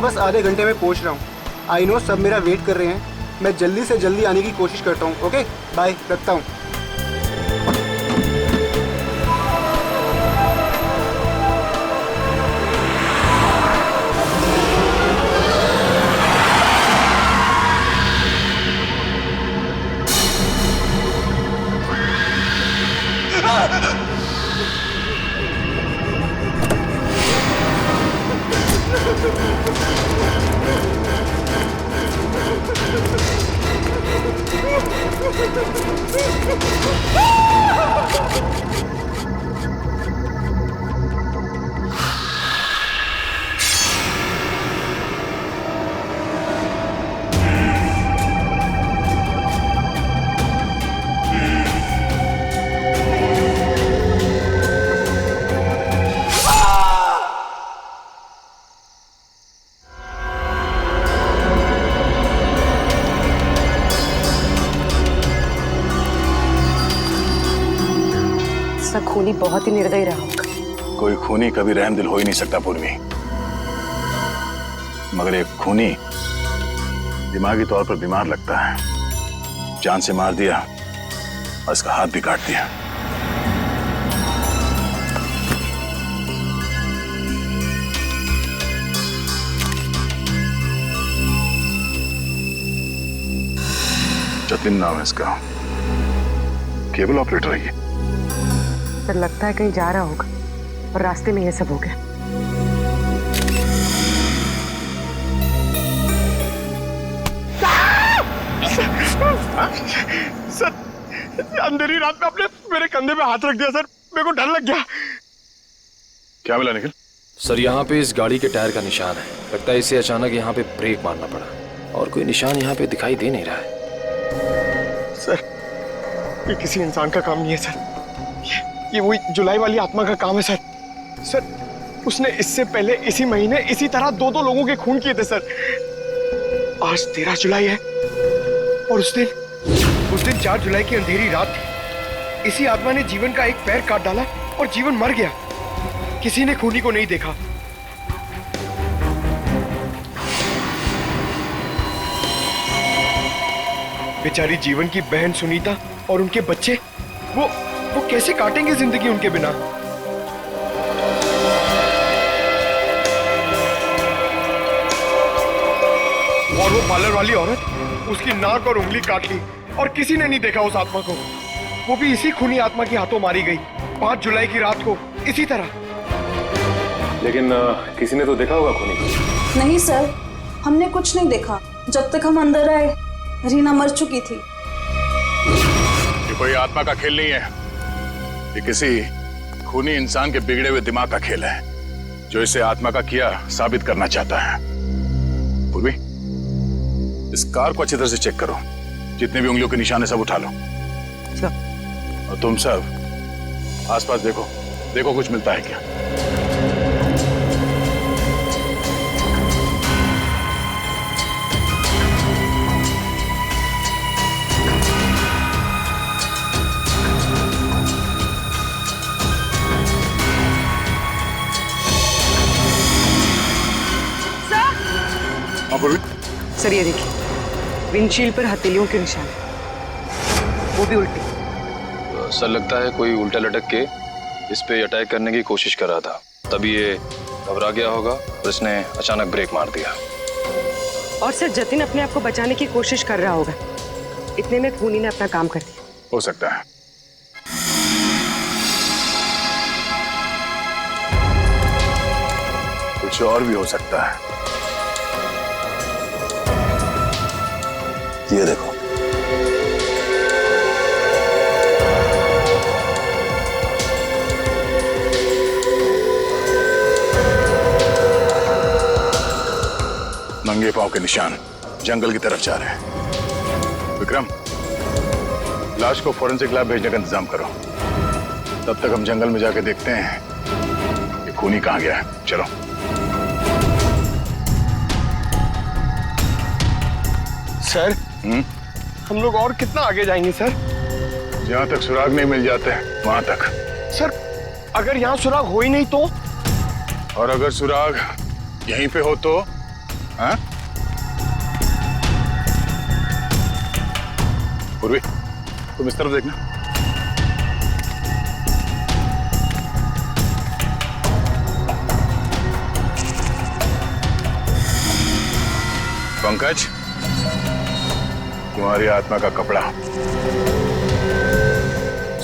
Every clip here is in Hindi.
बस आधे घंटे में पहुंच रहा हूँ। आई नो सब मेरा वेट कर रहे हैं। मैं जल्दी से जल्दी आने की कोशिश करता हूँ। ओके बाय, रखता हूँ। खूनी बहुत ही निर्दयी रहा होगा। कोई खूनी कभी रहमदिल हो ही नहीं सकता पूर्वी, मगर एक खूनी दिमागी तौर पर बीमार लगता है। जान से मार दिया और इसका हाथ भी काट दिया। जतिन नाम है इसका, केबल ऑपरेटर है ये। सर लगता है कहीं जा रहा होगा और रास्ते में ये सब हो गया। सर अंधेरी रात में आपने मेरे कंधे पे हाथ रख दिया सर, मेरे को डर लग गया। क्या मिला निखिल? सर यहाँ पे इस गाड़ी के टायर का निशान है। लगता है इसे अचानक यहाँ पे ब्रेक मारना पड़ा और कोई निशान यहाँ पे दिखाई दे नहीं रहा है। सर ये किसी इंसान का काम नहीं है सर, ये वही जुलाई वाली आत्मा का काम है सर। सर उसने इससे पहले इसी महीने इसी तरह दो लोगों के खून किए थे सर। आज 13 जुलाई है और उस दिन 4 जुलाई की अंधेरी रात थी। इसी आत्मा ने जीवन का एक पैर काट डाला और जीवन मर गया। किसी ने खूनी को नहीं देखा। बेचारी जीवन की बहन सुनीता और उनके बच्चे, वो कैसे काटेंगे जिंदगी उनके बिना। और वो पार्लर वाली औरत, उसकी नाक और उंगली काट ली और किसी ने नहीं देखा उस आत्मा को। वो भी इसी खूनी आत्मा के हाथों मारी गई 5 जुलाई की रात को इसी तरह। लेकिन किसी ने तो देखा होगा खूनी को। नहीं सर, हमने कुछ नहीं देखा। जब तक हम अंदर आए रीना मर चुकी थी। ये कोई आत्मा का खेल नहीं है, ये किसी खूनी इंसान के बिगड़े हुए दिमाग का खेल है जो इसे आत्मा का किया साबित करना चाहता है। पूर्वी, इस कार को अच्छी तरह से चेक करो। जितने भी उंगलियों के निशान है सब उठा लो। और तुम सब आसपास देखो कुछ मिलता है क्या। सर ये देखिए, विंडशील्ड पर हथेलियों के निशान, वो भी उल्टी। सर लगता है कोई उल्टा लटक के इस पे अटैक करने की कोशिश कर रहा था, तभी ये घबरा गया होगा और इसने अचानक ब्रेक मार दिया। और सर जतिन अपने आप को बचाने की कोशिश कर रहा होगा, इतने में खूनी ने अपना काम कर दिया। हो सकता है। कुछ और भी हो सकता है। ये देखो, नंगे पांव के निशान जंगल की तरफ जा रहे हैं। विक्रम, लाश को फोरेंसिक लैब भेजने का इंतजाम करो। तब तक हम जंगल में जाके देखते हैं कि खूनी कहां गया है। चलो। सर हम लोग और कितना आगे जाएंगे सर? जहां तक सुराग नहीं मिल जाते वहां तक। सर अगर यहाँ सुराग हो ही नहीं तो? और अगर सुराग यहीं पे हो तो हाँ? पूर्वी, तुम इस तरफ देखना। पंकज, तुम्हारी आत्मा का कपड़ा।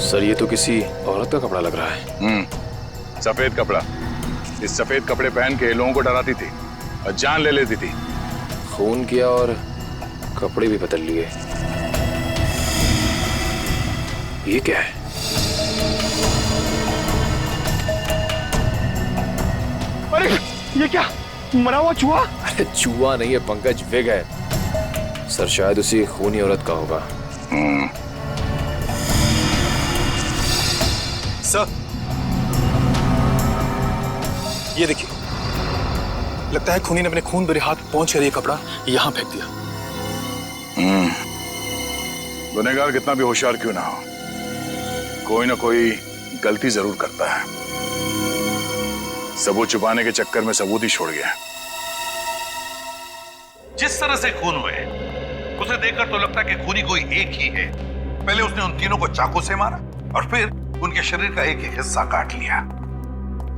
सर ये तो किसी औरत का कपड़ा लग रहा है। सफेद कपड़ा। इस सफेद कपड़े पहन के लोगों को डराती थी और जान ले लेती थी। खून किया और कपड़े भी बदल लिए। ये क्या है? अरे ये क्या, मरा हुआ चूहा? अरे चूहा नहीं है पंकज, विग है। सर शायद उसी खूनी औरत का होगा। सर ये देखिए, लगता है खूनी ने अपने खून भरे हाथ पहुंच कर ये कपड़ा यहां फेंक दिया। गुनहगार कितना भी होशियार क्यों ना हो, कोई ना कोई गलती जरूर करता है। सबूत छुपाने के चक्कर में सबूत ही छोड़ गया। जिस तरह से खून हुए उसे देखकर तो लगता है कि खूनी कोई एक ही है। पहले उसने उन तीनों को चाकू से मारा और फिर उनके शरीर का एक एक हिस्सा काट लिया।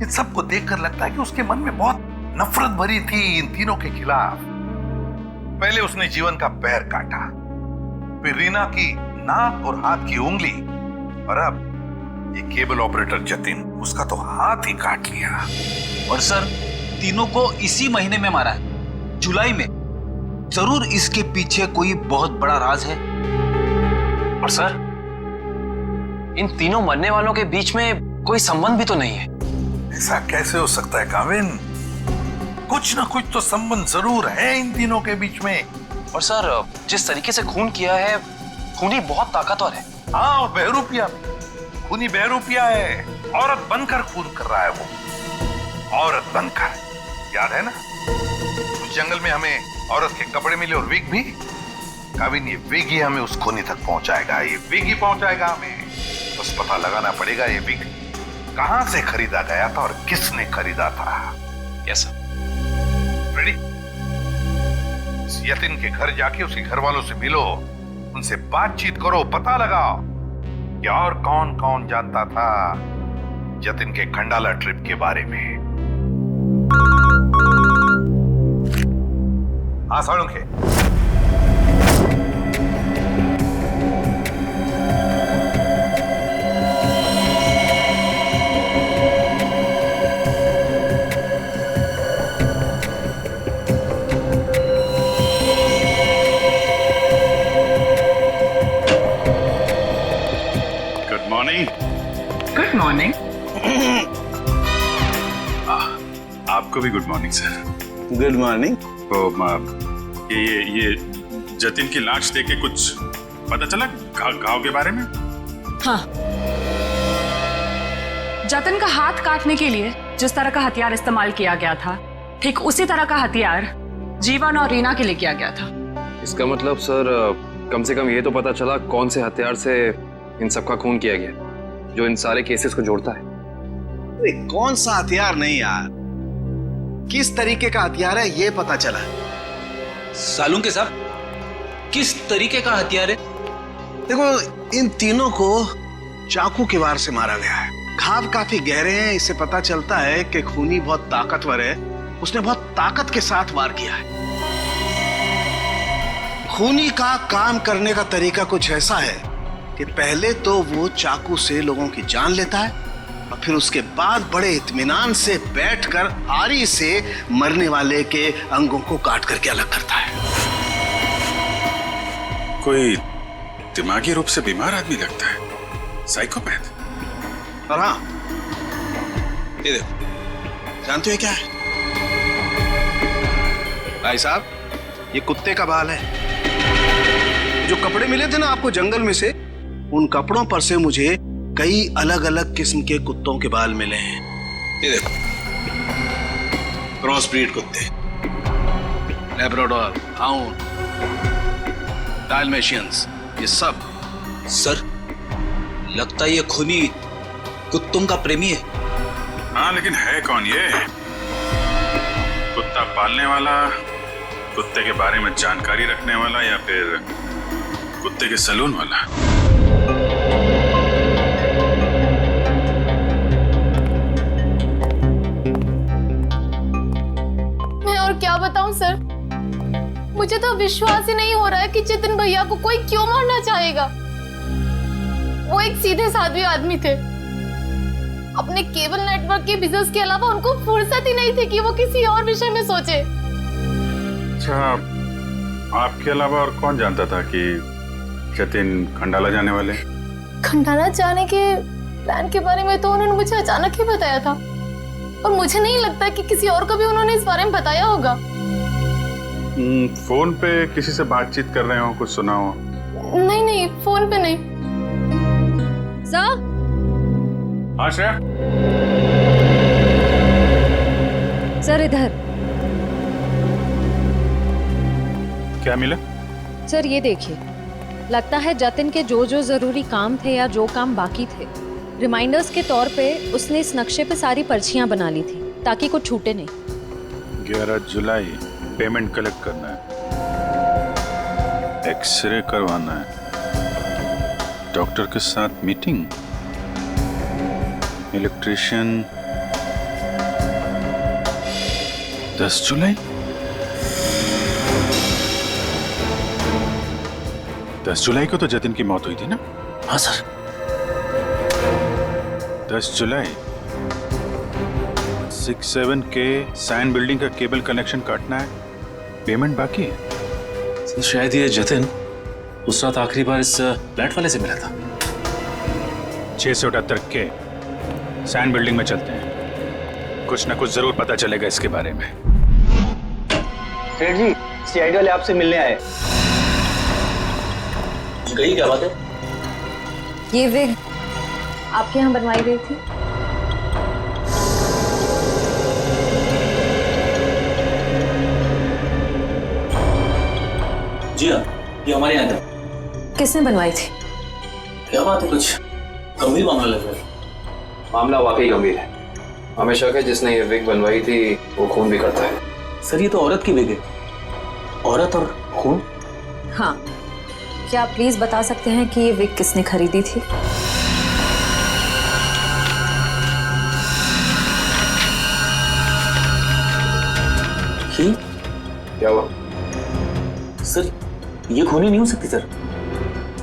इन सबको देखकर लगता है कि उसके मन में बहुत नफरत भरी थी इन तीनों के खिलाफ। पहले उसने जीवन का पैर काटा, फिर रीना की नाक और हाथ की उंगली, और अब ये केबल ऑपरेटर जतिन, उसका तो हाथ ही काट लिया। और सर तीनों को इसी महीने में मारा है, जुलाई में। जरूर इसके पीछे कोई बहुत बड़ा राज है। और सर इन तीनों मरने वालों के बीच में कोई संबंध भी तो नहीं है। ऐसा कैसे हो सकता है काविन? कुछ ना कुछ तो संबंध जरूर है इन तीनों के बीच में। और सर जिस तरीके से खून किया है, खूनी बहुत ताकतवर है। हाँ, और बहरूपिया भी। खूनी बहरूपिया है, औरत बनकर खून कर रहा है वो, औरत बनकर। याद है ना उस जंगल में हमें औरत के कपड़े मिले और विग भी? काविन ये विग ही हमें उस खूनी तक पहुंचाएगा, ये विग ही पहुंचाएगा हमें। बस पता लगाना पड़ेगा ये विग कहां से खरीदा गया था और किसने खरीदा था। Yes sir. रेडी? यतिन के घर जाके उसके घर वालों से मिलो, उनसे बातचीत करो, पता लगाओ कि और कौन कौन जानता था जतिन के खंडाला ट्रिप के बारे में। हाँ साळुंखे, गुड मॉर्निंग। आपको भी good morning sir. Good morning. तो ये जतिन की लाश देख के कुछ पता चला घाव के बारे में? हाँ, जतिन का हाथ काटने के लिए जिस तरह का हथियार इस्तेमाल किया गया था, ठीक उसी तरह का हथियार जीवन और रीना के लिए किया गया था। इसका मतलब सर कम से कम ये तो पता चला कौन से हथियार से इन सबका खून किया गया, जो इन सारे केसेस को जोड़ता है। अरे कौन सा हथियार नहीं यार, किस तरीके का हथियार है ये पता चला। सालुंखे साहब, किस तरीके का हथियार है? देखो इन तीनों को चाकू के वार से मारा गया है। घाव काफी गहरे हैं, इससे पता चलता है कि खूनी बहुत ताकतवर है, उसने बहुत ताकत के साथ वार किया है। खूनी का काम करने का तरीका कुछ ऐसा है कि पहले तो वो चाकू से लोगों की जान लेता है और फिर उसके बाद बड़े इत्मीनान से बैठकर आरी से मरने वाले के अंगों को काट करके अलग करता है। कोई दिमागी रूप से बीमार आदमी लगता है, साइकोपैथ। और हाँ, ये देखो, जानते हो क्या है भाई साहब? ये कुत्ते का बाल है। जो कपड़े मिले थे ना आपको जंगल में से, उन कपड़ों पर से मुझे कई अलग अलग किस्म के कुत्तों के बाल मिले हैं। ये देखो, क्रॉस ब्रीड कुत्ते, लैब्राडोर, हाउंड, डाल्मेशियंस, ये सब। सर लगता है ये खूनी कुत्तों का प्रेमी है। हाँ, लेकिन है कौन ये? कुत्ता पालने वाला कुत्ते के बारे में जानकारी रखने वाला या फिर कुत्ते के सलून वाला? मैं और क्या बताऊं सर, मुझे तो विश्वास ही नहीं हो रहा है कि जितिन भैया को कोई क्यों मारना चाहेगा। वो एक सीधे साधे आदमी थे। अपने केबल नेटवर्क के बिजनेस के अलावा उनको फुर्सत ही नहीं थी कि वो किसी और विषय में सोचे। अच्छा, आपके अलावा और कौन जानता था कि जतिन खंडाला जाने वाले? खंडाला जाने के प्लान के बारे में तो उन्होंने मुझे अचानक ही बताया था, और मुझे नहीं लगता कि किसी और को भी उन्होंने इस बारे में बताया होगा। फोन पे किसी से बातचीत कर रहे हो, कुछ सुना हो? नहीं नहीं, फोन पे नहीं। हाँ श्रेया। सर इधर। क्या मिला? सर ये देखिए, लगता है जतिन के जो जो जरूरी काम थे या जो काम बाकी थे, रिमाइंडर्स के तौर पे उसने इस नक्शे पे सारी पर्चियां बना ली थी ताकि कुछ छूटे नहीं। 11 जुलाई पेमेंट कलेक्ट करना है, एक्सरे करवाना है, डॉक्टर के साथ मीटिंग, इलेक्ट्रिशियन 10 जुलाई। 10 जुलाई को तो जतिन की मौत हुई थी ना? हाँ सर। 10 जुलाई 67 के साइन बिल्डिंग का केबल कनेक्शन काटना है, पेमेंट बाकी है। सर शायद ये जतिन उस रात आखिरी बार इस फ्लैट वाले से मिला था। 678 के साइन बिल्डिंग में चलते हैं, कुछ ना कुछ जरूर पता चलेगा इसके बारे में। सेठ जी, सीआईडी वाले आपसे मिलने आए। गई क्या बात है? ये विग आपके यहाँ बनवाई गई थी? जी हाँ, ये हमारे यहाँ था। किसने बनवाई थी? क्या बात है, कुछ गंभीर मामला लग रहा है। मामला वाकई गंभीर है। हमें शक है जिसने ये विग बनवाई थी वो खून भी करता है। सर ये तो औरत की विग है। औरत और खून? हाँ, क्या आप प्लीज बता सकते हैं कि ये विग किसने खरीदी थी? क्या हुआ? सर ये खूनी नहीं हो सकती सर।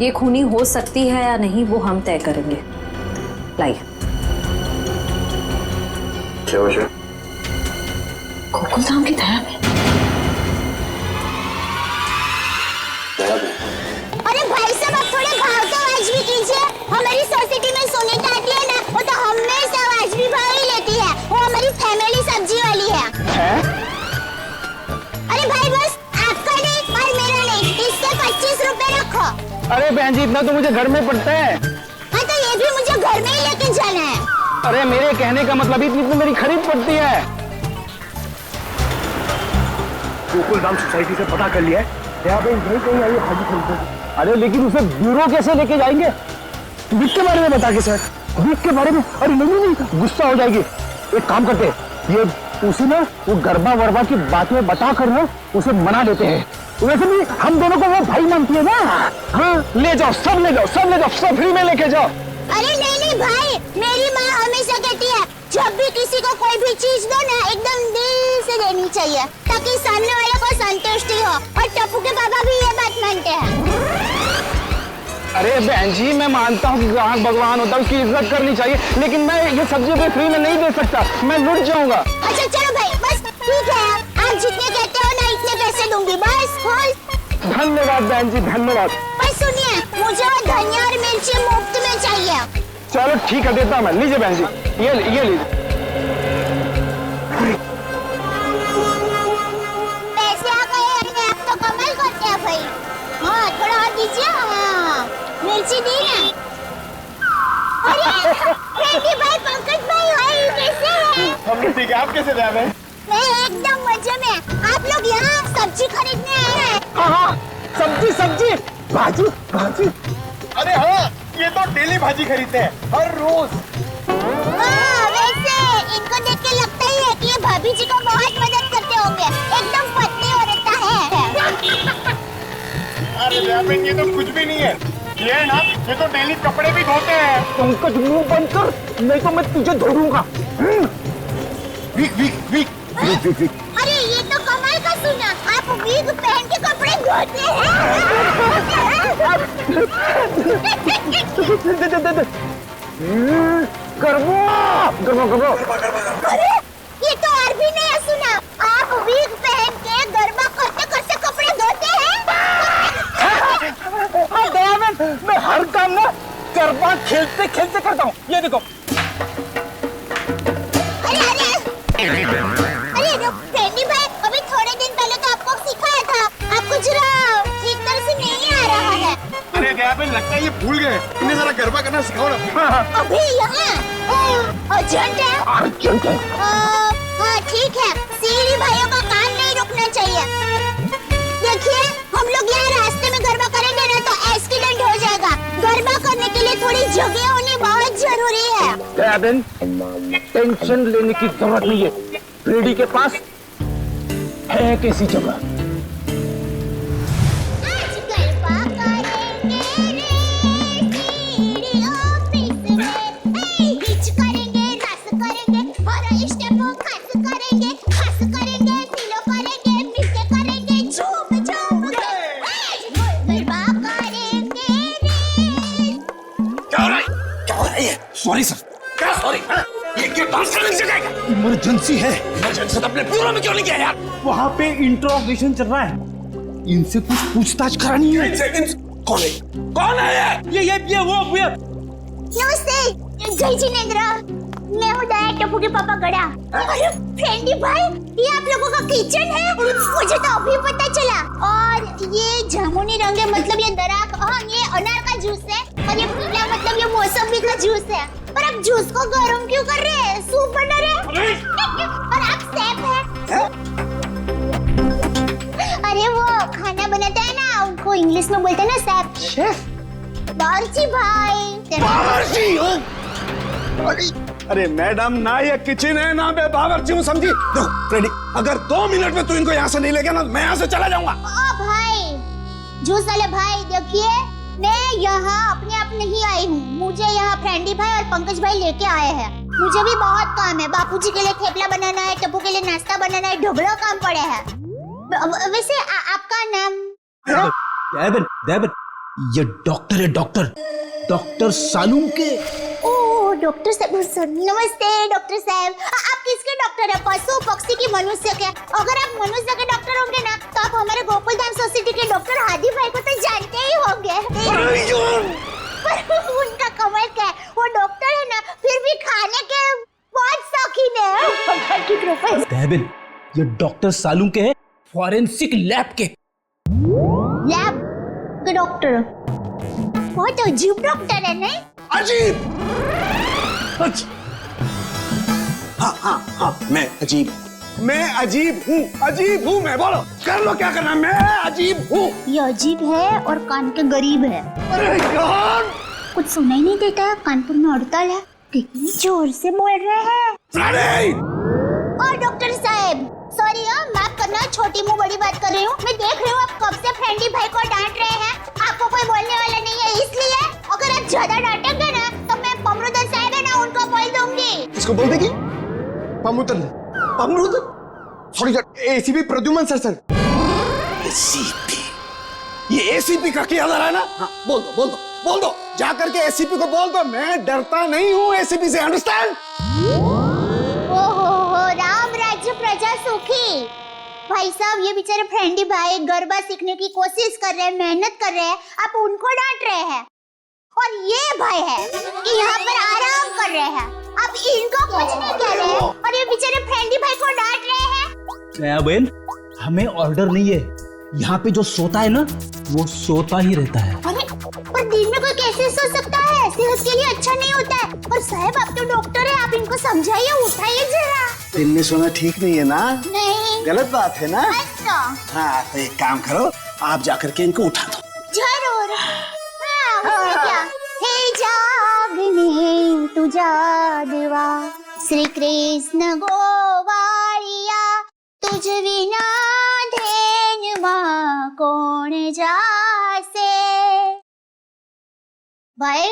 ये खूनी हो सकती है या नहीं वो हम तय करेंगे। लाइए। क्या वजह? गोकुल धाम की दया में। अरे भाई साहब, आप थोड़े भाव तो आवाज भी कीजिए। हमारी सोसाइटी में सुनीता आती है ना, वो तो हमेशा आवाज भी भाव ही लेती है। वो हमारी फैमिली सब्जी वाली है? अरे भाई बस आपका नहीं और मेरा नहीं, इससे 25 रुपए रखो। अरे बहन जी, इतना तो मुझे घर में पड़ता है। हाँ तो ये भी मुझे घर में ही लेके जाना है। अरे मेरे कहने का मतलब इतनी तो मेरी खरीद पड़ती है। गोकुल धाम सोसाइटी से पता कर लिया है, यहाँ पे यही कहीं आई है भाजी खरीदने। अरे लेकिन उसे ब्यूरो कैसे लेके जाएंगे? विग के बारे में बता के सर। विग के बारे में? अरे नहीं, गुस्सा हो जाएगी। एक काम करते हैं, ये उसे ना वो गरबा वरबा की बातें बता कर ना उसे मना देते हैं। वैसे भी हम दोनों को वो भाई मानती है ना। हाँ ले जाओ, सब ले जाओ, सब ले जाओ, सब फ्री में लेके जाओ। अरे नहीं भाई, मेरी माँ हमेशा कहती है जब भी किसी को कोई भी चीज दो ना एकदम दिल से देनी चाहिए ताकि सामने वाले को संतुष्टि हो। और टप्पू के पापा भी ये बात मानते हैं। अरे बहन जी, मैं मानता हूँ कि ग्राहक भगवान होता है, उसकी इज्जत करनी चाहिए, लेकिन मैं ये सब्जी पे फ्री में नहीं दे सकता, मैं लुट जाऊंगा। अच्छा चलो भाई, बस ठीक है, आप जितने कहते हो ना इतने पैसे दूंगी बस। धन्यवाद बहन जी, धन्यवाद। पर सुनिए, मुझे वो धनिया और मिर्ची मुफ्त में चाहिए। चलो ठीक है, देता मैं। लीजिए बहन जी, ये लीजिए। पैसे आ गए, आप तो कमाल करते हैं भाई। हाँ थोड़ा और दीजिए। हाँ मिर्ची दी ना। अरे भाई, पंकज भाई, हाय कैसे हैं? हम ठीक है, आप कैसे रह रहे हैं? मैं एकदम मजे में। आप लोग यहाँ सब्जी खरीदने आए हैं? हाँ, सब्जी, भाजी। अरे हाँ, ये तो डेली भाजी खरीदते हैं, हर रोज। हाँ, वैसे इनको देख के लगता ही है कि ये भाभी जी को बहुत मदद करते होंगे। एकदम पतली औरत है। दयाबेन ये तो कुछ भी नहीं है, ये है ना, ये तो डेली कपड़े भी धोते हैं। पंकज मुंह बंद कर, नहीं तो मैं तुझे धो दूंगा। Weak weak weak weak weak weak. अरे ये तो कमाल का सुना, आप विग पहन के कपड़े धोते हैं। अरे ये तो और भी नया सुना, आप विग पहन के गरबा करते करते कपड़े धोते हैं। हाँ दयाबेन, मैं हर काम ना गरबा खेलते खेलते करता हूँ। ये देखो। अरे फ्रेंडी भाई, अभी थोड़े दिन पहले तो आपको सिखाया था, आपको जरा ठीक तरह से नहीं आ रहा है। अरे दयाबेन, लगता है ये भूल गए, इन्हें जरा गरबा करना सिखाओ ना। अभी यहाँ अर्जेंट है। अर्जेंट है। हाँ ठीक है, सीढ़ी भाइयों का काम नहीं रुकना चाहिए। देखिए, हम लोग यहाँ रास्ते में गरबा करेंगे ना तो एक्सीडेंट हो जाएगा। गरबा करने के लिए थोड़ी जगह होनी बहुत जरूरी है। दयाबेन, टेंशन लेने की जरूरत नहीं है, फ्रेडी के पास है कैसी जगह। Sorry sir. क्या सॉरी? ये क्या डांस करने की जगह है? इमरजेंसी है। इमरजेंसी तो अपने ब्यूरो में क्यों नहीं गया यार? वहाँ पे इंट्रोगेशन चल रहा है, इनसे कुछ पूछताछ करानी है। कौन है? कौन है ये वो नमस्ते, जय जिनेंद्र, मैं हूँ दया टप्पू के पापा गड़ा। अरे फ्रेंडी भाई, ये आप लोगों का किचन है? मुझे तो अभी पता चला। और ये जामुनी रंग है, मतलब ये दराक, हाँ ये अनार का जूस है, और ये पीला मतलब ये मौसमी का जूस है। पर आप जूस को गर्म क्यों कर रहे हैं? सूप बना रहे हैं? और आप सेफ हैं? अरे वो खाना बनाता है ना, उनको इंग्लिश में बोलते हैं ना सेफ। शेफ? बावर्ची भाई। बावर्ची हो? अरे मैडम, ना ये किचन है ना मैं बावर्ची हूँ, समझी? देखो फ्रेडी, अगर 2 मिनट में तू इनको यहाँ से नहीं ले गया ना, मैं यहाँ से चला जाऊंगा। ओ भाई, जूस वाले भाई, देखिए मैं यहाँ अपने आप नहीं आई हूँ, मुझे यहाँ फ्रेंडी भाई और पंकज भाई लेके आए हैं। मुझे भी बहुत काम है, बापूजी के लिए थेपला बनाना है, टप्पू के लिए नाश्ता बनाना है, ढोकला काम पड़े हैं। वैसे आपका नाम? दयाबेन, ये डॉक्टर है, डॉक्टर सालूम के। ओह डॉक्टर साहब, नमस्ते डॉक्टर साहब। आप किसके डॉक्टर है, पशु पक्षी की मनुष्य के? अगर आप मनुष्य के डॉक्टर होंगे ना तो आप हमारे गोकुलधाम सोसाइटी के डॉक्टर हादी भाई को तो जानते ही होंगे। उनका कमाल क्या है, वो डॉक्टर है ना, फिर भी खाने के बहुत शौकीन है। दयाबेन, ये डॉक्टर सालूम के है, फॉरेंसिक लैब के। लैब के डॉक्टर? बहुत अजीब डॉक्टर है नहीं? अजीब? हाँ, मैं अजीब हूँ, मैं बोलो, कर लो क्या करना, मैं अजीब हूँ। ये अजीब है और कान के गरीब है। अरे यार, कुछ सुनाई नहीं देता है, कानपुर में हड़ताल है, कितनी जोर से बोल रहे हैं। और डॉक्टर साहब, सॉरी माफ करना, छोटी मुंह बड़ी बात कर रही हूँ। मैं देख रही हूँ आप कब से फ्रेंडी भाई को डांट रहे हैं, आपको कोई बोलने वाला नहीं है, इसलिए अगर आप ज्यादा डांटेंगे ना तो मैं पमरुदन साहब है ना, उनको बोल दूंगी। किसको बोल देगी? पमरुदन? Sorry sir, ACP Pradyuman sir. ACP? ये एसीपी का क्या है ना? हाँ, बोल दो, जा करके एसीपी को बोल दो, मैं डरता नहीं हूँ एसीपी से, अंडरस्टैंड? ओहो, राम राज्य प्रजा सुखी। भाई साहब, ये बेचारे फ्रेंडी भाई गरबा सीखने की कोशिश कर रहे हैं, मेहनत कर रहे हैं, आप उनको डांट रहे हैं। और ये भाई है कि यहाँ पर आराम कर रहे हैं, आप इनको कुछ नहीं कह रहे हैं, और ये बेचारे फ्रेंडी भाई को डांट रहे हैं। दयाबेन, हमें ऑर्डर नहीं है, यहाँ पे जो सोता है ना वो सोता ही रहता है। अरे पर दिन में कोई कैसे सो सकता है, सेहत के लिए अच्छा नहीं होता है। और साहब आप तो डॉक्टर है, आप इनको समझाइए, उठाइए जरा। दिन में सोना ठीक नहीं है ना? नहीं, गलत बात है ना? अच्छा। हाँ, तो एक काम करो, आप जाकर के इनको उठा दो। जरूर। हाँ, उसमें क्या? हे जागने तू जागवा, श्री कृष्ण गोवालिया, तुझ विना धेनुमा कोण जासे। भाई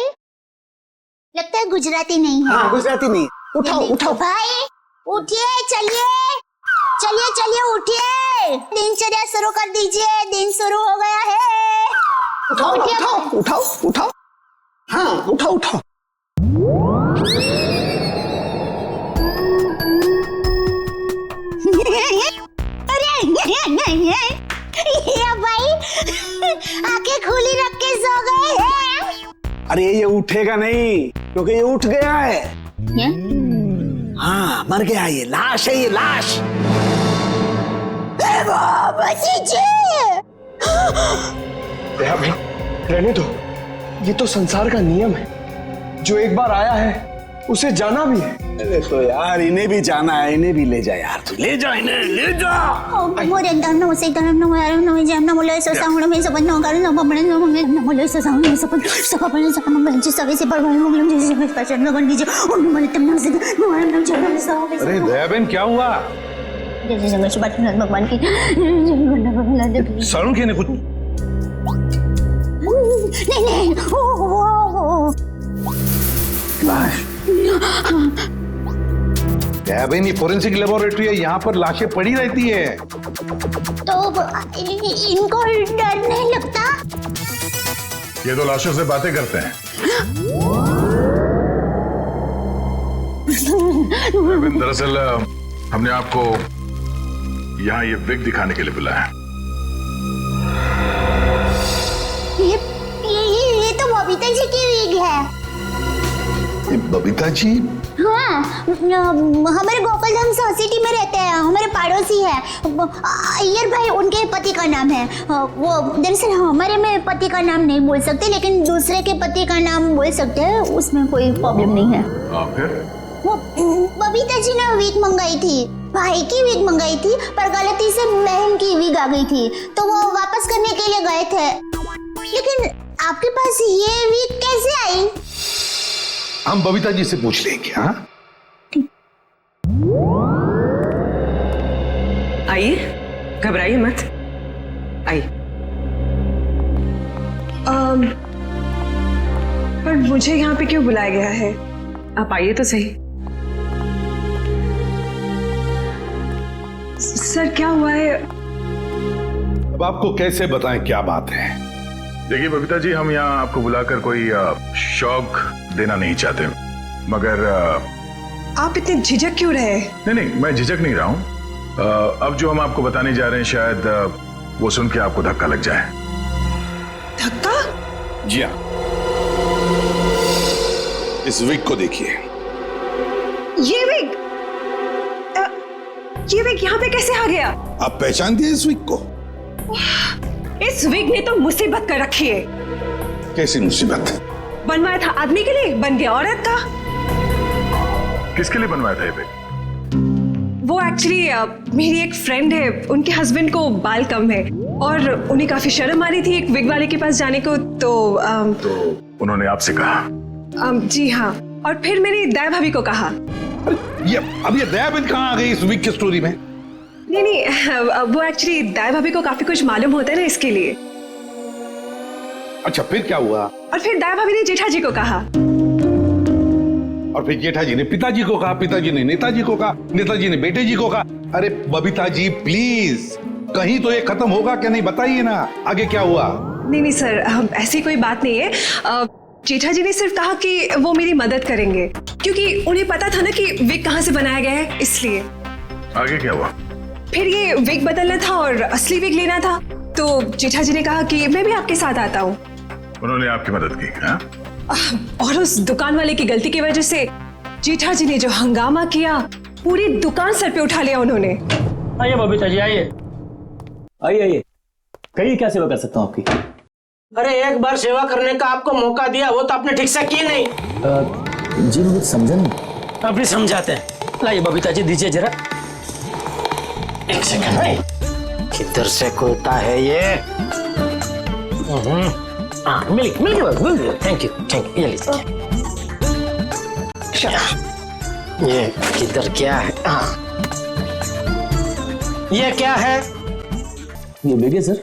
लगता है गुजराती नहीं है। हाँ गुजराती नहीं। उठाओ उठाओ भाई, उठिए, चलिए चलिए चलिए उठिए, दिनचर्या शुरू कर दीजिए, दिन शुरू हो गया है। उठाओ उठाओ उठाओ उठाओ, हाँ उठाओ उठाओ। अरे ये भाई आंखें खुली रख के सो गए हैं। अरे ये उठेगा नहीं क्योंकि ये उठ गया है। हाँ मर गया, ये लाश है, ये लाश। भाई रहने दो, ये तो संसार का नियम है, जो एक बार आया है उसे जाना भी है। अरे तो यार इन्हें भी जाना है, इन्हें भी ले जा यार, तू ले जा इन्हें, ले जा। अरे दयाबेन क्या हुआ? भगवान की सरुण के ने कुछ नहीं दयाबेन, ये फोरेंसिक लेबोरेटरी है, यहाँ पर लाशें पड़ी रहती है। तो इनको डर नहीं लगता? ये तो लाशों से बातें करते हैं। दरअसल हमने आपको यहाँ ये विग दिखाने के लिए बुलाया है। ये तो बबीता जी की विग है। ये बबीता जी? हाँ, हमारे गोकुलधाम सोसाइटी में रहते हैं, हमारे पड़ोसी है। अय्यर भाई उनके पति का नाम है। वो दरअसल हमारे में पति का नाम नहीं बोल सकते, लेकिन दूसरे के पति का नाम बोल सकते हैं, उसमें कोई प्रॉब्लम नहीं है। फिर वो बबीता जी ने विग मंगाई थी, भाई की विग मंगाई थी, पर गलती से बहन की विग आ गई थी, तो वो वापस करने के लिए गए थे। लेकिन आपके पास ये विग कैसे आई? हम बबीता जी से पूछ लेंगे। हाँ आइए, घबराइए मत, आइए। पर मुझे यहाँ पे क्यों बुलाया गया है? आप आइए तो सही। सर क्या हुआ है? अब आपको कैसे बताएं क्या बात है? देखिए बबीता जी, हम यहाँ आपको बुलाकर कोई शौक देना नहीं चाहते, मगर आप इतने झिझक क्यों रहे? नहीं, मैं झिझक नहीं रहा हूँ। अब जो हम आपको बताने जा रहे हैं, शायद वो सुन के आपको धक्का लग जाए। धक्का? जी हाँ, इस विग को देखिए। ये विग यहाँ पे कैसे आ गया? आप पहचानती हैं इस विग को? इस विग ने तो मुसीबत कर रखी है। कैसी मुसीबत? बनवाया था आदमी के लिए, बन गया औरत का। किसके लिए बनवाया था ये विग? वो एक्चुअली मेरी एक फ्रेंड है, उनके हस्बैंड को बाल कम है और उन्हें काफी शर्म आ रही थी एक विग वाले के पास जाने को, तो उन्होंने आपसे कहा? जी हाँ, और फिर मेरी दया भाभी को कहा। अब ये दयाबेन कहाँ आ गई इस विग की स्टोरी में? नहीं, वो एक्चुअली दया भाभी को काफी कुछ मालूम होता है ना, इसके लिए। अच्छा, फिर क्या हुआ? और फिर दया भाभी ने जेठा जी को कहा, और फिर जेठा जी ने पिताजी को कहा, पिताजी ने नेताजी को कहा, नेताजी ने बेटे जी को कहा। अरे बबीता जी प्लीज, कहीं तो ये खत्म होगा क्या नहीं, बताइए ना आगे क्या हुआ? नहीं सर, ऐसी कोई बात नहीं है। जेठा जी ने सिर्फ कहा कि वो मेरी मदद करेंगे, क्योंकि उन्हें पता था ना कि विग कहाँ से बनाया गया है, इसलिए। आगे क्या हुआ? फिर ये विग बदलना था और असली विग लेना था, तो जेठा जी ने कहा कि मैं भी आपके साथ आता हूँ। उन्होंने आपकी मदद की? हाँ? और उस दुकान वाले की गलती की वजह से जेठा जी ने जो हंगामा किया, पूरी दुकान सर पे उठा लिया उन्होंने। आइए बबीता जी, आइए आइए, कहिए क्या सेवा कर सकता हूँ आपकी? अरे एक बार सेवा करने का आपको मौका दिया, वो तो आपने ठीक से की नहीं। जी मैं कुछ समझा नहीं। अभी समझाते हैं। लाइए बबीता जी, दीजिए जरा। एक सेकंड, किधर से खोता है ये? मिल्क मिल्क, थैंक यू, ये लीजिए। ये किधर क्या है? ये क्या है? ये बेबी सर।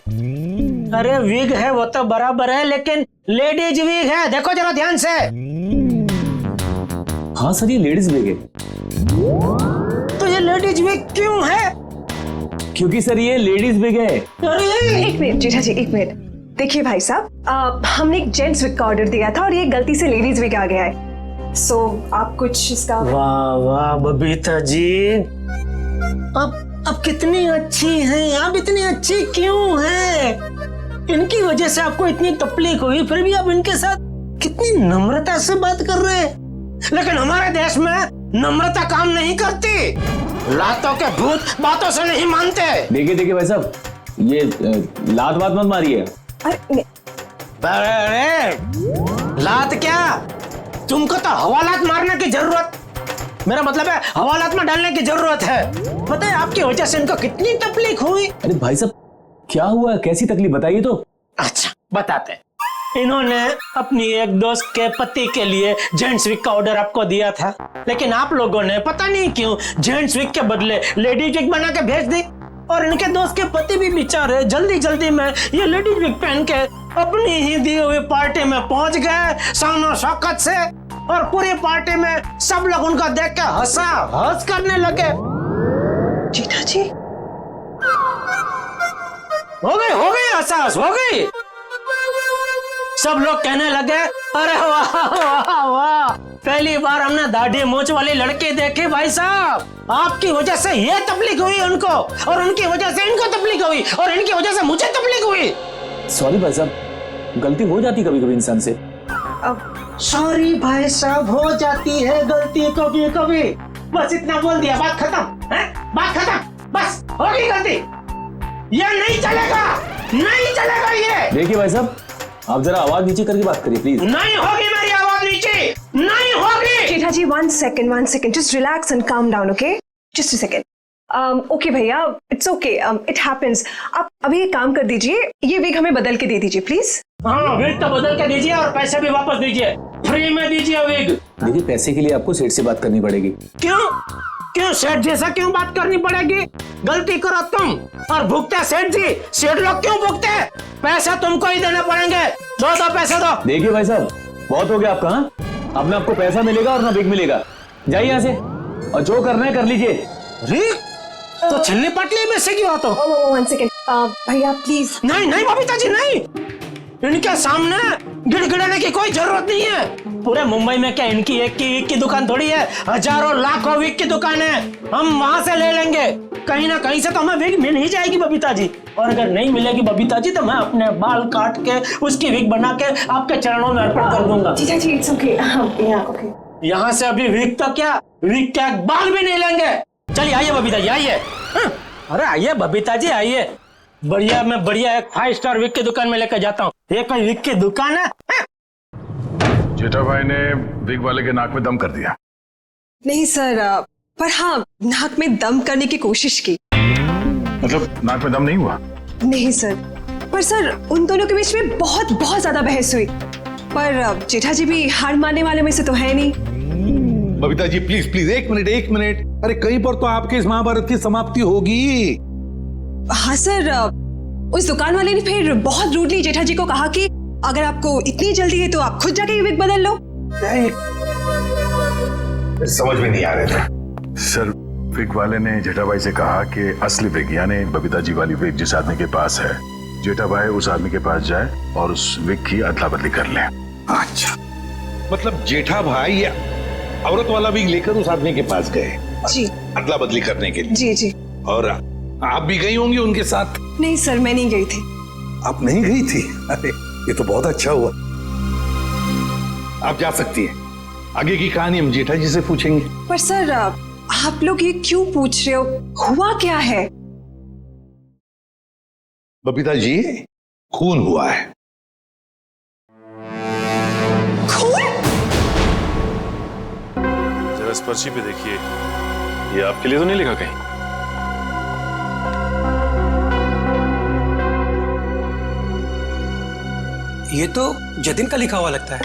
अरे विग है वो तो बराबर है, लेकिन लेडीज विग है, देखो जरा ध्यान से। हाँ सर, ये लेडीज विग है। तो ये लेडीज विग क्यों है? क्योंकि सर ये लेडीज विग है। एक मिनट जेठा जी, एक मिनट। देखिए भाई साहब, हमने एक जेंट्स विग का ऑर्डर दिया था और ये गलती से लेडीज विग आ गया है। सो आप कुछ इसका। वाह वाह बबीता जी, अब कितनी अच्छी हैं आप, इतनी अच्छी क्यों हैं? इनकी वजह से आपको इतनी तकलीफ हुई, फिर भी आप इनके साथ कितनी नम्रता से बात कर रहे हैं। लेकिन हमारे देश में नम्रता काम नहीं करती, लातों के भूत बातों से नहीं मानते। देखिए देखिए भाई साहब, ये लात बात मत मारिए। अरे लात क्या, तुमको तो हवालात मारने की जरूरत, मेरा मतलब है हवालात में डालने की जरूरत है। पता है आपकी वजह से इनको कितनी तकलीफ हुई। अरे भाई साहब क्या हुआ, कैसी तकलीफ बताइए तो। अच्छा बताते। इन्होंने अपनी एक दोस्त के पति के लिए जेंट्स विग का ऑर्डर आपको दिया था, लेकिन आप लोगों ने पता नहीं क्यों जेंट्स विग के बदले लेडीज विग बना के भेज दी। और इनके दोस्त के पति भी बेचारे जल्दी जल्दी में ये लेडीज विग पहन के अपनी ही दी हुई पार्टी में पहुंच गए शानो शौकत से, और पूरी पार्टी में सब लोग उनको देख के हंस करने लगे। जेठा जी हो गई एहसास हो गई। सब लोग कहने लगे अरे वाह वाह वाह, पहली बार हमने दाढ़ी मूंछ वाली लड़की देखी भाई साहब। आपकी वजह से ये तकलीफ हुई उनको, और उनकी वजह से इनको तकलीफ हुई, और इनकी वजह से मुझे तकलीफ हुई। सॉरी भाई साहब, गलती हो जाती कभी कभी इंसान से। सॉरी भाई साहब, हो जाती है गलती कभी कभी, बस इतना बोल दिया, बात खत्म है, बात खत्म, बस हो गई गलती। ये नहीं चलेगा, नहीं चलेगा ये। देखिए भाई साहब, आप जरा आवाज नीचे करके बात करिए प्लीज। नहीं होगी मेरी आवाज नीचे, नहीं होगी। जेठा जी one second, just relax and calm down, okay? Just a second. Okay भैया, इट्स ओके, इट हैपेंस। आप अभी एक काम कर दीजिए, ये विग हमें बदल के दे दीजिए प्लीज। हाँ विग तो बदल के दीजिए, और पैसे भी वापस दीजिए, फ्री में दीजिए विग। देखिए पैसे के लिए आपको सेठ से बात करनी पड़ेगी। क्यों सेठ जैसा क्यों बात करनी पड़ेगी? गलती करो तुम और भुगते सेठ जी, सेठ लोग क्यों भुगते? पैसे तुमको ही देने पड़ेंगे, दो पैसे दो। देखिए भाई साहब, बहुत हो गया आपका। अब ना आपको पैसा मिलेगा और ना विग मिलेगा, जाइए यहाँ से, और जो करना है कर लीजिए। तो छलनी पटली में से की बात हो। वन सेकेंड भैया प्लीज। नहीं बबीता जी नहीं, इनके सामने गिड़गिड़ाने की कोई जरूरत नहीं है। पूरे मुंबई में क्या इनकी एक की विग की दुकान थोड़ी है, हजारों लाखों विग की दुकान है, हम वहां से ले लेंगे। कहीं ना कहीं से तो हमें विग मिल ही जाएगी बबीता जी, और अगर नहीं मिलेगी बबीता जी तो मैं अपने बाल काट के उसकी विग बना के आपके चरणों में अर्पण कर दूंगा। जीजा जी इट्स ओके, ओके। यहाँ से अभी विग तो क्या, विग क्या बाल भी नहीं लेंगे। चलिए आइए बबीता जी आइए। अरे आइए बबीता जी आइए, बढ़िया एक 5 स्टार विग की दुकान में लेकर जाता हूँ। ये कोई विग की दुकान है? जेठा भाई ने विग वाले के नाक में दम कर दिया। नहीं सर, पर हाँ नाक में दम करने की कोशिश की। मतलब नाक में दम नहीं हुआ? नहीं सर, पर सर उन दोनों के बीच में बहुत ज्यादा बहस हुई, पर जेठा जी भी हार मानने वाले में से तो है नहीं। बबीता जी प्लीज एक मिनट, अरे कहीं पर तो आपके इस महाभारत की समाप्ति होगी। हाँ सर, उस दुकान वाले ने फिर बहुत रूडली जेठा जी को कहा कि अगर आपको इतनी जल्दी है तो आप खुद जाके विग बदल लो। समझ में नहीं आ रहा था सर। विग वाले ने जेठा भाई से कहा कि असली विग यानी बबीता जी वाली विग जिस आदमी के पास है, जेठा भाई उस आदमी के पास जाए और उस विग की अदला बदली कर ले। अच्छा, मतलब जेठा भाई ये औरत वाला विग लेकर उस आदमी के पास गए जी, अदला बदली करने के लिए। जी। और आप भी गई होंगी उनके साथ? नहीं सर, मैं नहीं गई थी। आप नहीं गई थी? अरे ये तो बहुत अच्छा हुआ। आप जा सकती हैं, आगे की कहानी हम जेठा जी से पूछेंगे। पर सर आप लोग ये क्यों पूछ रहे हो, हुआ क्या है? बबीता जी खून हुआ है। खून? जरा इस पर्ची पे देखिए, ये आपके लिए तो नहीं लिखा कहीं? ये तो जतिन का लिखा हुआ लगता है।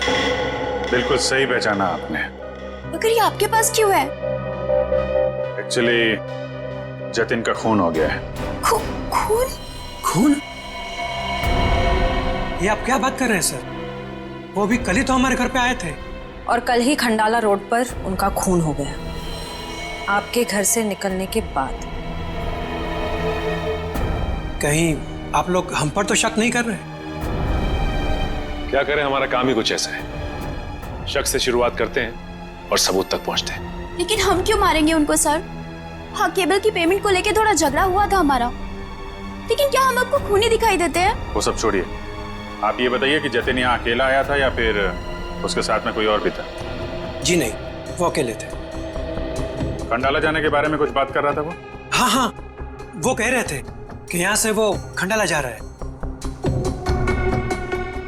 बिल्कुल सही पहचाना आपने। मगर ये आपके पास क्यों है? एक्चुअली जतिन का खून हो गया है। खून? खून? ये आप क्या बात कर रहे हैं सर? वो भी कल ही तो हमारे घर पे आए थे। और कल ही खंडाला रोड पर उनका खून हो गया, आपके घर से निकलने के बाद। कहीं आप लोग हम पर तो शक नहीं कर रहे? क्या करें, हमारा काम ही कुछ ऐसा है। शक से शुरुआत करते हैं और सबूत तक पहुंचते हैं। लेकिन हम क्यों मारेंगे उनको सर? हाँ, केबल की पेमेंट को लेके थोड़ा झगड़ा हुआ था हमारा, लेकिन क्या हम आपको खूनी दिखाई देते हैं? वो सब छोड़िए, आप ये बताइए कि जतिन यहाँ अकेला आया था या फिर उसके साथ में कोई और भी था? जी नहीं, वो अकेले थे। खंडाला जाने के बारे में कुछ बात कर रहा था वो? हाँ हाँ, वो कह रहे थे कि यहाँ से वो खंडाला जा रहा है।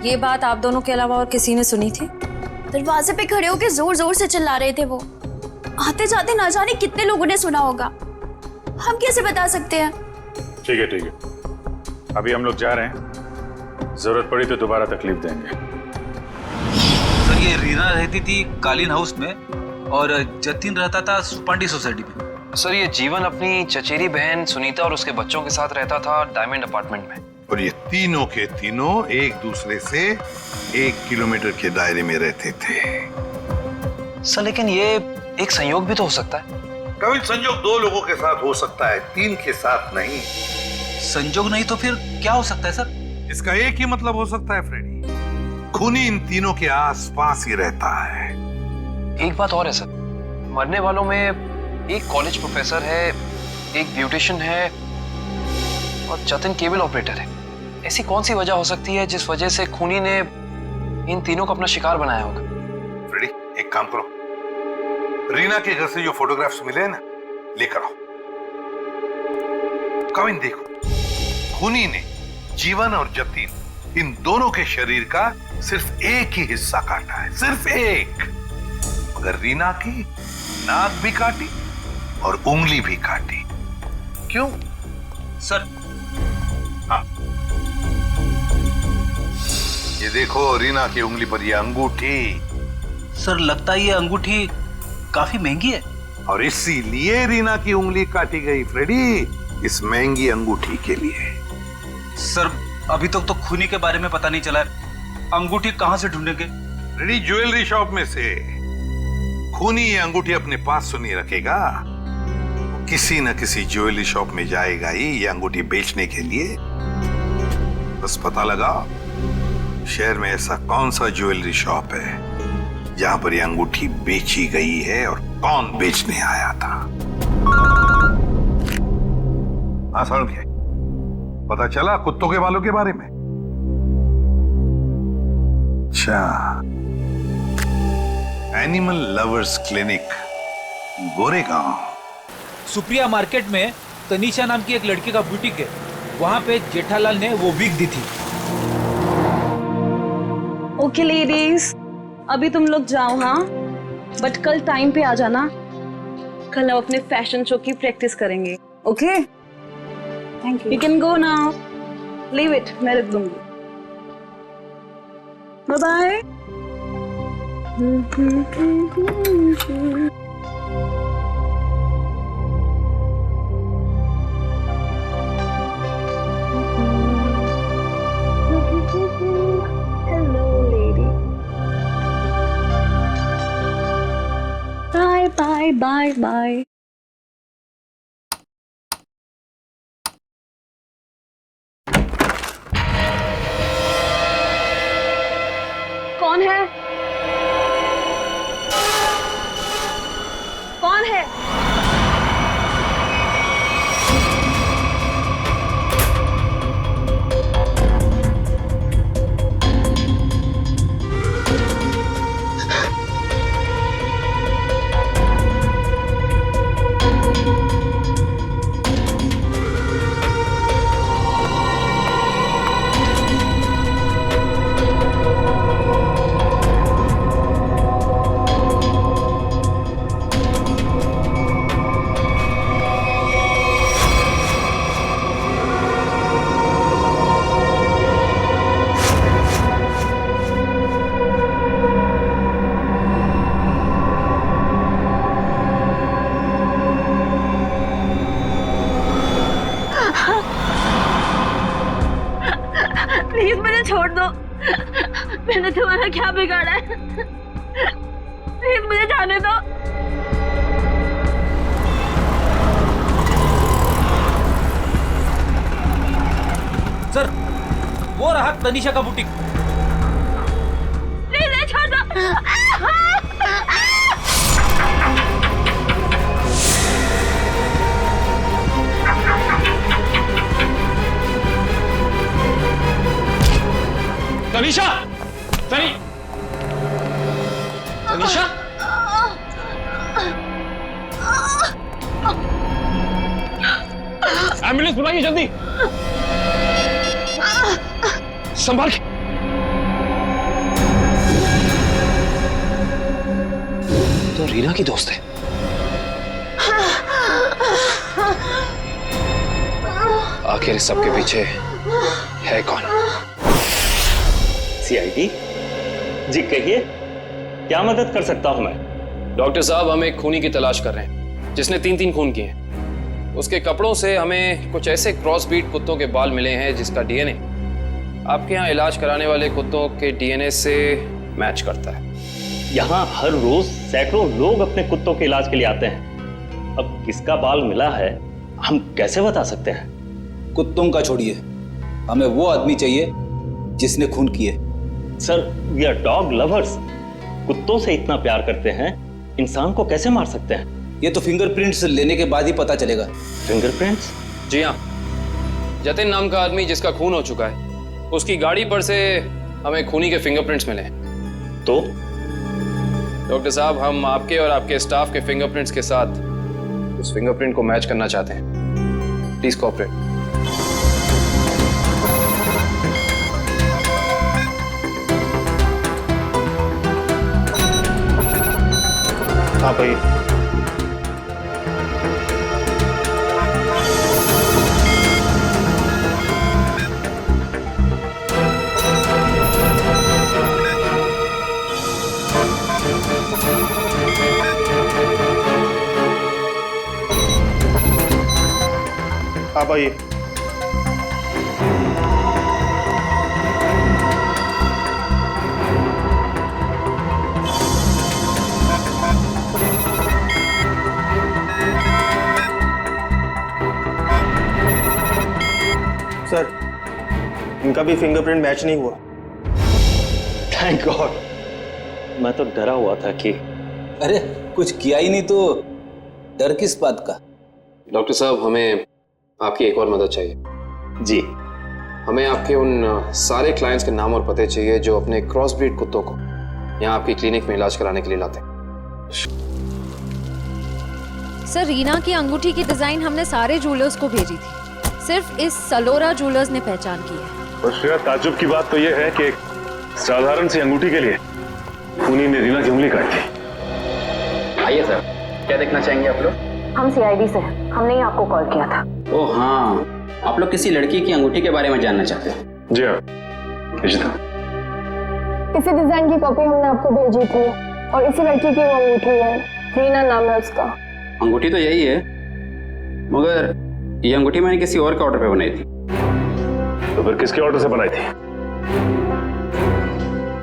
ये बात आप दोनों के अलावा और किसी ने सुनी थी? दरवाजे पे खड़े होकर जोर जोर से चिल्ला रहे थे वो। आते जाते ना जाने कितने लोगों ने सुना होगा, हम कैसे बता सकते हैं? ठीक है ठीक है, अभी हम लोग जा रहे हैं, जरूरत पड़ी तो दोबारा तकलीफ देंगे। सर, ये रीना रहती थी कालीन हाउस में और जतिन रहता था सुपांडी सोसाइटी में। सर, ये जीवन अपनी चचेरी बहन सुनीता और उसके बच्चों के साथ रहता था डायमंड अपार्टमेंट में। और ये तीनों के तीनों एक दूसरे से 1 किलोमीटर के दायरे में रहते थे। सर, लेकिन ये एक संयोग भी तो हो सकता है। कभी संयोग 2 लोगों के साथ हो सकता है, 3 के साथ नहीं। संयोग नहीं तो फिर क्या हो सकता है सर? इसका एक ही मतलब हो सकता है फ्रेडी, खूनी इन तीनों के आसपास ही रहता है। एक बात और है सर, मरने वालों में एक कॉलेज प्रोफेसर है, एक ब्यूटिशियन है और जतिन केबल ऑपरेटर है। ऐसी कौन सी वजह हो सकती है जिस वजह से खूनी ने इन तीनों को अपना शिकार बनाया होगा? फ्रेडी, एक काम करो, रीना के घर से जो फोटोग्राफ्स मिले ना, लेकर आओ। कविन देखो, खूनी ने जीवन और जतिन इन दोनों के शरीर का सिर्फ एक ही हिस्सा काटा है, सिर्फ एक। मगर रीना की नाक भी काटी और उंगली भी काटी। क्यों सर? हाँ, ये देखो रीना की उंगली पर ये अंगूठी। सर, लगता है ये अंगूठी काफी महंगी है। और इसीलिए रीना की उंगली काटी गई फ्रेडी, इस महंगी अंगूठी के लिए। सर, अभी तक तो खूनी के बारे में पता नहीं चला है, अंगूठी कहां से ढूंढेंगे? फ्रेडी, ज्वेलरी शॉप में से। खूनी ये अंगूठी अपने पास तो नहीं रखेगा, किसी न किसी ज्वेलरी शॉप में जाएगा ही ये अंगूठी बेचने के लिए। बस पता लगा शहर में ऐसा कौन सा ज्वेलरी शॉप है जहां पर ये अंगूठी बेची गई है और कौन बेचने आया था। आसान क्या, पता चला कुत्तों के बालों के बारे में? अच्छा, animal lovers clinic, Goregaon. Supriya market में तनीषा नाम की एक लड़की का बुटीक है, वहां पे जेठालाल ने वो विग दी थी। ओके लेडीज, अभी तुम लोग जाओ, हाँ, बट कल टाइम पे आ जाना। कल हम अपने फैशन शो की प्रैक्टिस करेंगे। Okay, thank you. You can go now, leave it, मैं रख दूंगी। Bye bye. Bye, bye, bye. कौन है? कौन है? प्लीज मुझे छोड़ दो। मैंने तुम्हारा क्या बिगाड़ा है? प्लीज मुझे जाने दो। सर, वो रहा तनीषा का बुटीक। प्लीज छोड़ दो। तनीषा, तनीषा, एम्बुलेंस बुलाइए जल्दी। संभाल के। तो रीना की दोस्त है। आखिर इस सब के पीछे है कौन? सीआईडी जी, कहिए क्या मदद कर सकता हूं मैं? डॉक्टर साहब, हम एक खूनी की तलाश कर रहे हैं जिसने 3 खून किए हैं। उसके कपड़ों से हमें कुछ ऐसे क्रॉस ब्रीड कुत्तों के बाल मिले हैं जिसका डीएनए आपके यहाँ इलाज कराने वाले कुत्तों के डीएनए से मैच करता है। यहाँ हर रोज सैकड़ों लोग अपने कुत्तों के इलाज के लिए आते हैं। अब किसका बाल मिला है हम कैसे बता सकते हैं? कुत्तों का छोड़िए, हमें वो आदमी चाहिए जिसने खून किए। Sir, we are dog lovers. कुत्तों से इतना प्यार करते हैं, इंसान को कैसे मार सकते हैं? ये तो फिंगरप्रिंट्स लेने के बाद ही पता चलेगा। फिंगरप्रिंट्स? जी हाँ, जतिन नाम का आदमी जिसका खून हो चुका है, उसकी गाड़ी पर से हमें खूनी के फिंगरप्रिंट्स मिले हैं। तो डॉक्टर साहब, हम आपके और आपके स्टाफ के फिंगरप्रिंट्स के साथ उस फिंगरप्रिंट को मैच करना चाहते हैं। Please cooperate. हाँ भाई। हाँ भाई। सर, इनका भी फिंगरप्रिंट मैच नहीं हुआ। Thank God. मैं तो डरा हुआ था कि अरे कुछ किया ही नहीं तो डर किस बात का? डॉक्टर साहब, हमें आपकी एक और मदद चाहिए। जी। हमें आपके उन सारे क्लाइंट्स के नाम और पते चाहिए जो अपने क्रॉस ब्रीड कुत्तों को यहाँ आपकी क्लिनिक में इलाज कराने के लिए लाते हैं। सर, रीना की अंगूठी की डिजाइन हमने सारे जूलर्स को भेजी थी, सिर्फ इस सलोरा जूलर्स ने पहचान की है। और श्रेया, ताज्जुब की बात तो यह है कि एक साधारण सी अंगूठी के लिए खूनी ने रीना की उंगली काट दी। आइए सर, क्या देखना चाहेंगे आप लोग? हम सीआईडी से हैं, हमने ही आपको कॉल किया था। ओह हाँ, आप लोग किसी लड़की की अंगूठी के बारे में जानना चाहते हैं? जी हाँ, इसी डिजाइन की कॉपी हमने आपको भेजी थी और इसी लड़की की वो अंगूठी है, रीना नाम है उसका। अंगूठी तो यही है, मगर ये अंगूठी मैंने किसी और के ऑर्डर पे बनाई थी। तो फिर किसके ऑर्डर से बनाई थी?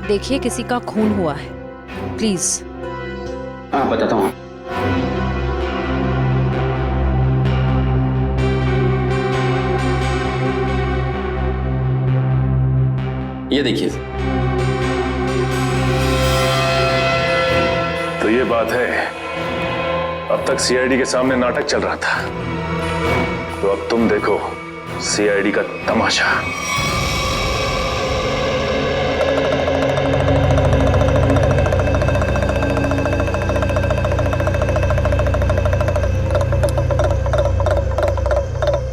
देखिए, किसी का खून हुआ है, प्लीज। हाँ, बताता हूँ। ये देखिए। तो ये बात है, अब तक सीआईडी के सामने नाटक चल रहा था, तो अब तुम देखो सीआईडी का तमाशा।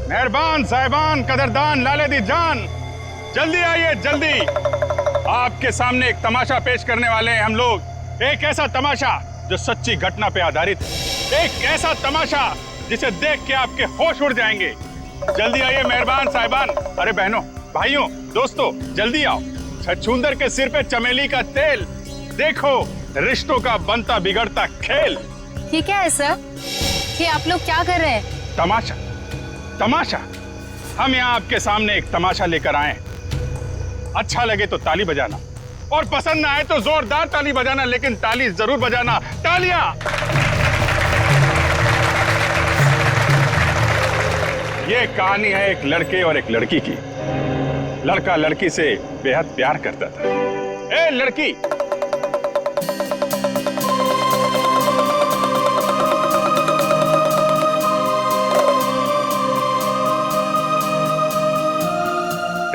मेहरबान साहिबान, कदरदान, लाले दी जान, जल्दी आइए जल्दी। आपके सामने एक तमाशा पेश करने वाले हैं हम लोग। एक ऐसा तमाशा जो सच्ची घटना पे आधारित है, एक ऐसा तमाशा जिसे देख के आपके होश उड़ जाएंगे। जल्दी आइए मेहरबान साहिबान। अरे बहनों, भाइयों, दोस्तों, जल्दी आओ। छछूंदर के सिर पे चमेली का तेल, देखो रिश्तों का बनता बिगड़ता खेल। ये क्या है सर? ये आप लोग क्या कर रहे हैं? तमाशा, तमाशा। हम यहाँ आपके सामने एक तमाशा लेकर आए हैं। अच्छा लगे तो ताली बजाना और पसंद ना आए तो जोरदार ताली बजाना, लेकिन ताली जरूर बजाना। तालियां। ये कहानी है एक लड़के और एक लड़की की। लड़का लड़की से बेहद प्यार करता था। ए लड़की,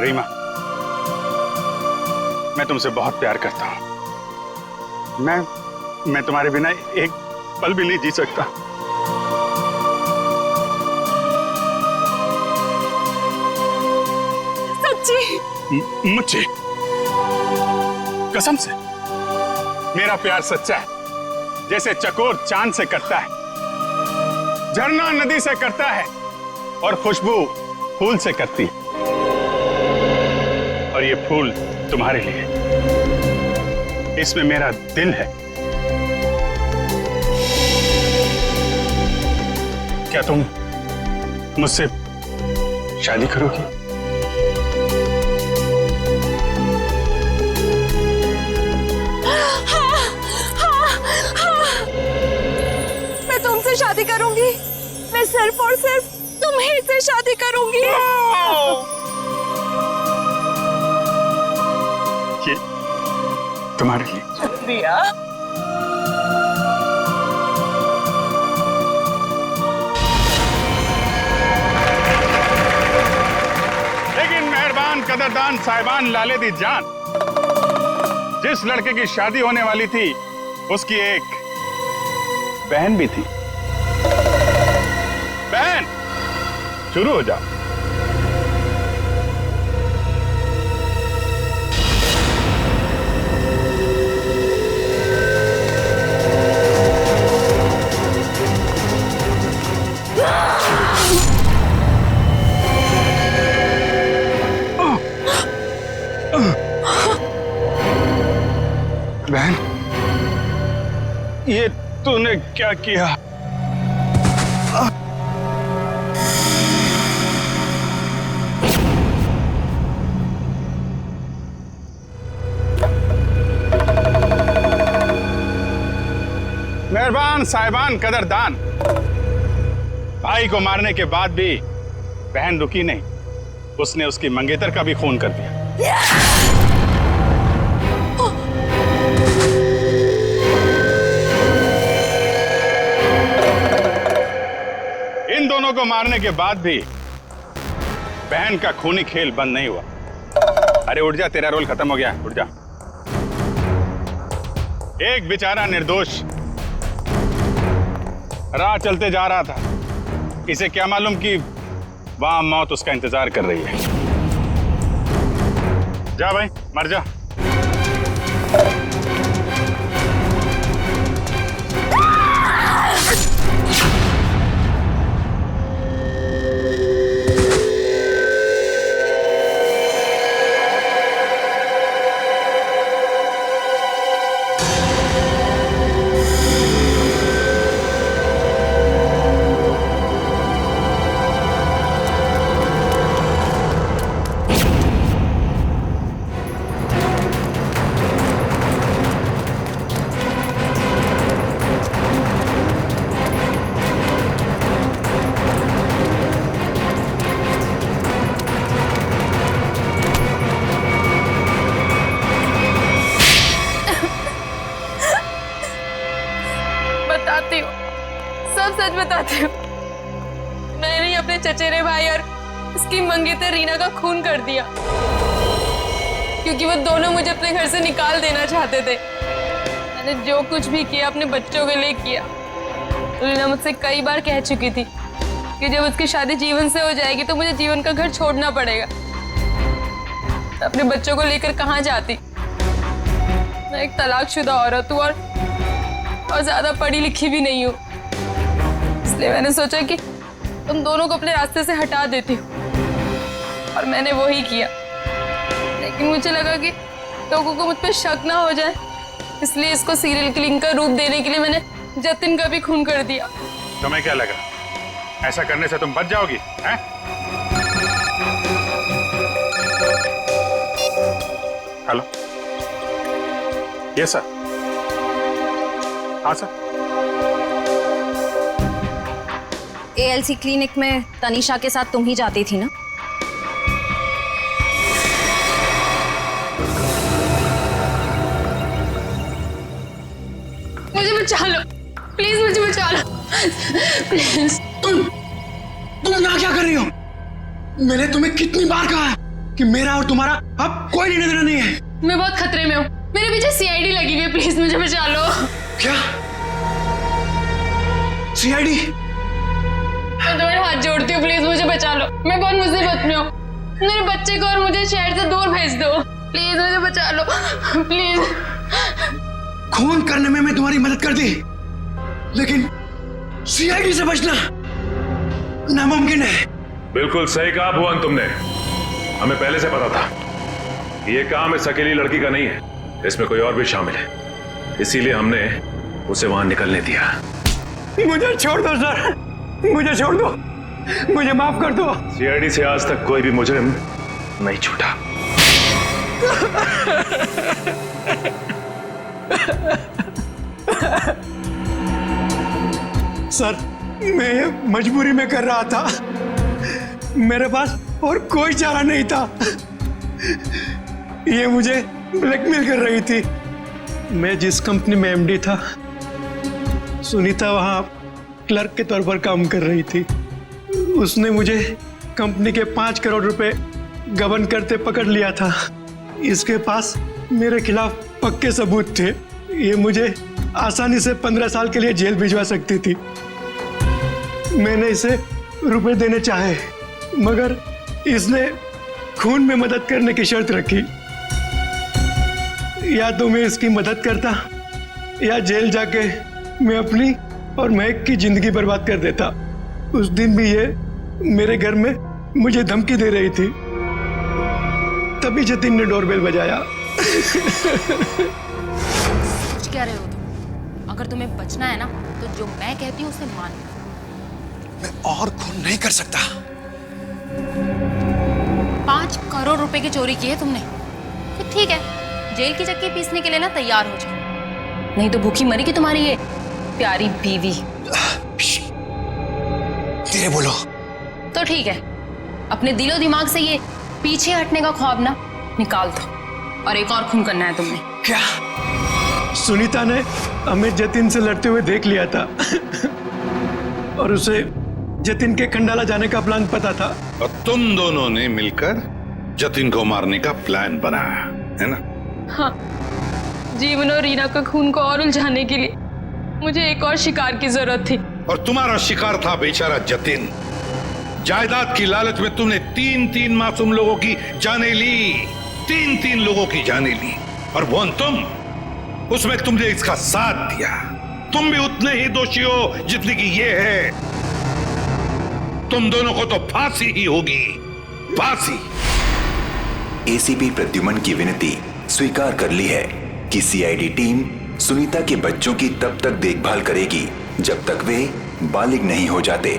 रीमा, मैं तुमसे बहुत प्यार करता हूं। मैं तुम्हारे बिना एक पल भी नहीं जी सकता। सच्ची? मुझे कसम से मेरा प्यार सच्चा है, जैसे चकोर चांद से करता है, झरना नदी से करता है और खुशबू फूल से करती है। और ये फूल तुम्हारे लिए, इसमें मेरा दिल है। क्या तुम मुझसे शादी करोगी? मैं तुमसे शादी करूंगी। मैं सिर्फ और सिर्फ तुम्हीं से शादी करूंगी। ये तुम्हारे लिए। शुक्रिया। लेकिन मेहरबान कदरदान साहिबान लाले दी जान, जिस लड़के की शादी होने वाली थी उसकी एक बहन भी थी। बहन, शुरू हो जाओ। बहन, ये तूने क्या किया? मेहरबान साहिबान कदरदान, भाई को मारने के बाद भी बहन रुकी नहीं, उसने उसकी मंगेतर का भी खून कर दिया। इन दोनों को मारने के बाद भी बहन का खूनी खेल बंद नहीं हुआ। अरे उठ जा, तेरा रोल खत्म हो गया, उठ जा। एक बेचारा निर्दोष राह चलते जा रहा था, इसे क्या मालूम कि वहां मौत उसका इंतजार कर रही है। जा भाई, मर जा। बताती हूँ, सब सच बताती हूँ। मैंने ही अपने चचेरे भाई और उसकी मंगेतर रीना का खून कर दिया, क्योंकि वो दोनों मुझे अपने घर से निकाल देना चाहते थे। मैंने जो कुछ भी किया अपने बच्चों के लिए किया। रीना मुझसे कई बार कह चुकी थी कि जब उसकी शादी जीवन से हो जाएगी तो मुझे जीवन का घर छोड़ना पड़ेगा। अपने बच्चों को लेकर कहाँ जाती? मैं एक तलाकशुदा औरत हूँ और ज्यादा पढ़ी लिखी भी नहीं हूँ, इसलिए मैंने सोचा कि तुम दोनों को अपने रास्ते से हटा देती हूँ, और मैंने वो ही किया। लेकिन मुझे लगा कि लोगों को मुझ पर शक ना हो जाए, इसलिए इसको सीरियल किलिंग का रूप देने के लिए मैंने जतिन का भी खून कर दिया। तुम्हें क्या लगा ऐसा करने से तुम बच जाओगी, हैं? Yes sir. हाँ सर। ALC क्लिनिक में तनीषा के साथ तुम ही जाती थी ना? मुझे बचा लो प्लीज, मुझे बचा लो प्लीज। तुम यहाँ क्या कर रही हो? मैंने तुम्हें कितनी बार कहा है कि मेरा और तुम्हारा अब कोई लेना देना नहीं है। मैं बहुत खतरे में हूँ, मेरे पीछे CID लगी हुई है, प्लीज मुझे बचा लो। क्या CID? मैं तुम्हारे हाथ जोड़ती हूँ, प्लीज मुझे बचा लो, मैं बहुत मुसीबत में हूँ। मेरे बच्चे को और मुझे शहर से दूर भेज दो, प्लीज मुझे बचा लो प्लीज। खून करने में मैं तुम्हारी मदद कर दी, लेकिन CID से बचना नामुमकिन है। बिल्कुल सही कहा भुवन तुमने। हमें पहले से पता था ये काम इस अकेली लड़की का नहीं है, इसमें कोई और भी शामिल है, इसीलिए हमने उसे वहां निकलने दिया। मुझे छोड़ दो सर, मुझे छोड़ दो, मुझे माफ कर दो। CID से आज तक कोई भी मुजरिम नहीं छूटा। सर मैं ये मजबूरी में कर रहा था, मेरे पास और कोई चारा नहीं था। ये मुझे ब्लैकमेल कर रही थी। मैं जिस कंपनी में MD था, सुनीता वहां क्लर्क के तौर पर काम कर रही थी। उसने मुझे कंपनी के 5 करोड़ रुपए गबन करते पकड़ लिया था। इसके पास मेरे खिलाफ पक्के सबूत थे। ये मुझे आसानी से 15 साल के लिए जेल भिजवा सकती थी। मैंने इसे रुपए देने चाहे, मगर इसने खून में मदद करने की शर्त रखी। या तो मैं इसकी मदद करता या जेल जाके मैं अपनी और महक की जिंदगी बर्बाद कर देता। उस दिन भी ये मेरे घर में मुझे धमकी दे रही थी, तभी जतिन ने डोरबेल बजाया। सोच क्या रहे हो तुम? अगर तुम्हें बचना है ना तो जो मैं कहती हूँ उसे मान। मैं और खून नहीं कर सकता। 5 करोड़ रुपए की चोरी की है तुमने, तो ठीक है, जेल की चक्की पीसने के लिए ना तैयार हो जाओ, नहीं तो भूखी मरेगी तुम्हारी ये प्यारी बीवी। धीरे बोलो। तो ठीक है, अपने दिलो दिमाग से ये पीछे हटने का ख्वाब ना निकाल दो, और एक और खून करना है तुमने। क्या? सुनीता ने हमें जतिन से लड़ते हुए देख लिया था और उसे जतिन के खंडाला जाने का प्लान पता था। और तुम दोनों ने मिलकर जतिन को मारने का प्लान बनाया है ना? हाँ, जीवन और रीना का खून को और उलझाने के लिए मुझे एक और शिकार की जरूरत थी। और तुम्हारा शिकार था बेचारा जतिन। जायदाद की लालच में तुमने 3-3 मासूम लोगों की जानें ली, 3-3 लोगों की जानें ली, और वो तुम, उसमें तुमने इसका साथ दिया। तुम भी उतने ही दोषी हो जितनी कि ये है। तुम दोनों को तो फांसी ही होगी, फांसी। ACP प्रद्युमन की विनती स्वीकार कर ली है कि CID टीम सुनीता के बच्चों की तब तक देखभाल करेगी जब तक वे बालिग नहीं हो जाते।